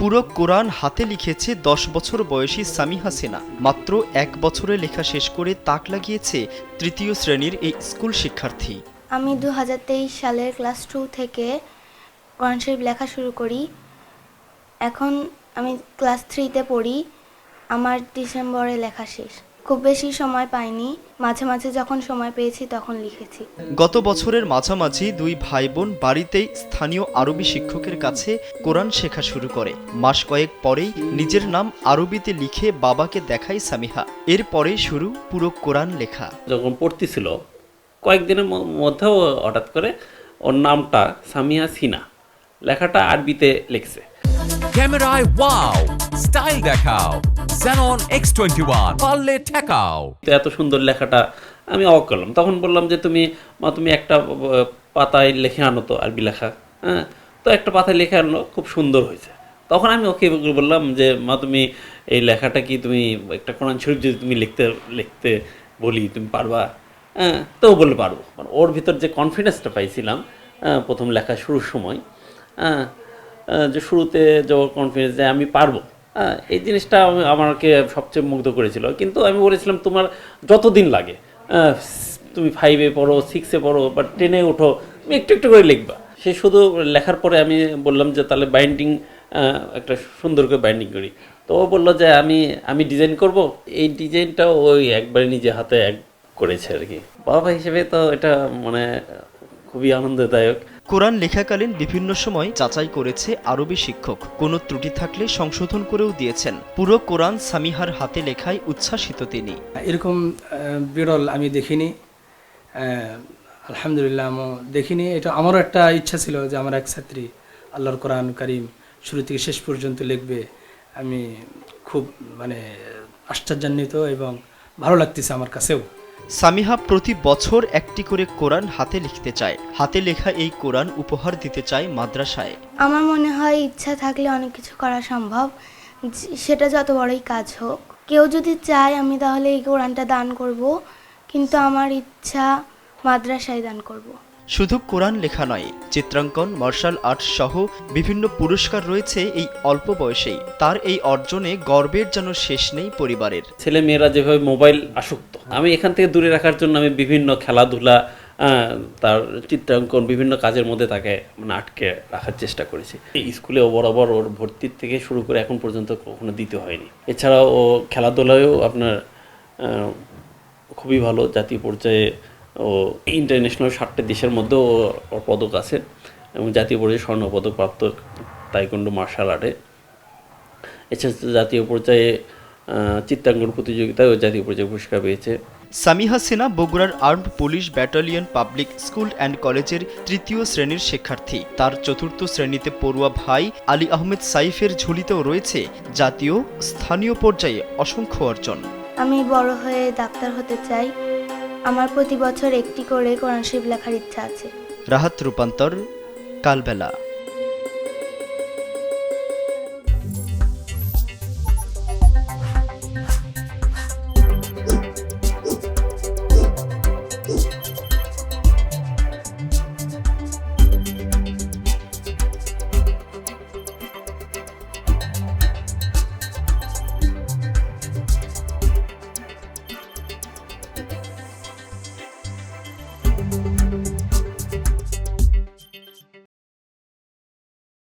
পুরো কোরআন হাতে লিখেছে 10 বছর বয়সী সামিহা সিনা। মাত্র 1 বছরে লেখা শেষ করে তাক লাগিয়েছে তৃতীয় শ্রেণীর এই স্কুল শিক্ষার্থী। আমি 2023 সালের ক্লাস 2 থেকে কোরআন শরীফ লেখা শুরু করি। এখন আমি ক্লাস 3-তে পড়ি। আমার ডিসেম্বরে লেখা শেষ। খুব বেশি সময় পাইনি, মাঝে মাঝে যখন সময় পেয়েছি তখন লিখেছি। গত বছরের মাঝামাঝি দুই ভাই বোন বাড়িতেই স্থানীয় আরবি শিক্ষকের কাছে কোরআন শেখা শুরু করে। মাস কয়েক পরেই নিজের নাম আরবিতে লিখে বাবাকে দেখায় সামিহা। এরপরেই শুরু পুরো কোরআন লেখা। যখন পড়তেছিল কয়েকদিনের মধ্যেও হঠাৎ করে ওর নামটা সামিহা সিনা লেখাটা আরবিতে লিখছে। ক্যামেরায় ওয়াও, স্টাইল দেখাও, Xenon X21 পারলে ঠেকাও। এত সুন্দর লেখাটা আমি অবাক করলাম। তখন বললাম যে তুমি একটা পাতায় লিখে আনো তো আরবি লেখা। হ্যাঁ, তো একটা পাতায় লিখে আনলো, খুব সুন্দর হয়েছে। তখন আমি ওকে বললাম যে মা, তুমি এই লেখাটা কি তুমি একটা কোরআন শরীফ যদি তুমি লিখতে বলি তুমি পারবা? হ্যাঁ, তো ও বললে পারবো। মানে ওর ভিতর যে কনফিডেন্সটা পাইছিলাম প্রথম লেখা শুরুর সময়, যে শুরুতে যে কনফিডেন্স যে আমি পারবো, এই জিনিসটা আমাকে সবচেয়ে মুগ্ধ করেছিল। কিন্তু আমি বলেছিলাম তোমার যতদিন লাগে, তুমি 5-এ পড়ো, 6-এ পড়ো বা 10-এ ওঠো, তুমি একটু একটু করে লিখবা। সে শুধু লেখার পরে আমি বললাম যে তাহলে বাইন্ডিং একটা সুন্দর করে বাইন্ডিং করি। তো ও বললো যে আমি ডিজাইন করব। এই ডিজাইনটাও ওই একবারে নিজে হাতে করেছে আর কি। বাবা হিসেবে তো এটা মানে খুবই আনন্দদায়ক। কোরআন লেখাকালীন বিভিন্ন সময় যাচাই করেছে আরবি শিক্ষক। কোনো ত্রুটি থাকলে সংশোধন করেও দিয়েছেন। পুরো কোরআন সামিহার হাতে লেখায় উচ্ছ্বাসিত তিনি। এরকম বিরল আমি দেখিনি, আলহামদুলিল্লাহ দেখিনি। এটা আমারও একটা ইচ্ছা ছিল যে আমার এক ছাত্রী আল্লাহর কোরআন কারিম শুরু থেকে শেষ পর্যন্ত লিখবে। আমি খুব আশ্চর্যান্বিত এবং ভালো লাগতেছে আমার কাছেও। সামিহা প্রতি বছর একটি করে কোরআন হাতে লিখতে চায়। হাতে লেখা এই কোরআন উপহার দিতে চায় মাদ্রাসায়। আমার মনে হয় ইচ্ছা থাকলে অনেক কিছু করা সম্ভব, সেটা যত বড়ই কাজ হোক। কেউ যদি চায় আমি তাহলে এই কোরআনটা দান করব, কিন্তু আমার ইচ্ছা মাদ্রাসায় দান করব। শুধু কোরআন লেখা নয়, চিত্রাঙ্কন, মার্শাল আর্টস সহ বিভিন্ন পুরস্কার রয়েছে এই অল্প বয়সেই। তার এই অর্জনে গর্বের যেন শেষ নেই পরিবারের। ছেলে মেয়েরা যেভাবে মোবাইল আসক্ত, আমি এখান থেকে দূরে রাখার জন্য আমি বিভিন্ন খেলাধুলা, তার চিত্রাঙ্কন, বিভিন্ন কাজের মধ্যে তাকে আটকে রাখার চেষ্টা করেছি। স্কুলেও বরাবর ওর ভর্তির থেকে শুরু করে এখন পর্যন্ত কখনো দিতে হয়নি। এছাড়াও ও খেলাধুলায়ও আপনার খুবই ভালো। জাতীয় পর্যায়ে ও ইন্টারন্যাশনাল 7টি দেশের মধ্যেও ওর পদক আছে এবং জাতীয় পর্যায়ে স্বর্ণপদক প্রাপ্ত তাইকোন্ডো মার্শাল আর্টে। এছাড়া জাতীয় পর্যায়ে চিত্রাঙ্কন প্রতিযোগিতায় ও জাতীয় পর্যায়ে পুরস্কার পেয়েছে। সামিহা সিনা বগুড়ার armed police battalion public school and কলেজের 3য় শ্রেণীর শিক্ষার্থী। তার 4র্থ শ্রেণীতে পড়ুয়া ভাই আলী আহমেদ সাইফের ঝুলিতেও রয়েছে জাতীয় স্থানীয় পর্যায়ে অসংখ্য অর্জন। আমি বড় হয়ে ডাক্তার হতে চাই। আমার প্রতি বছর একটি করে কোরআন শরীফ লেখার ইচ্ছা আছে। রাহাত রূপান্তর, কালবেলা।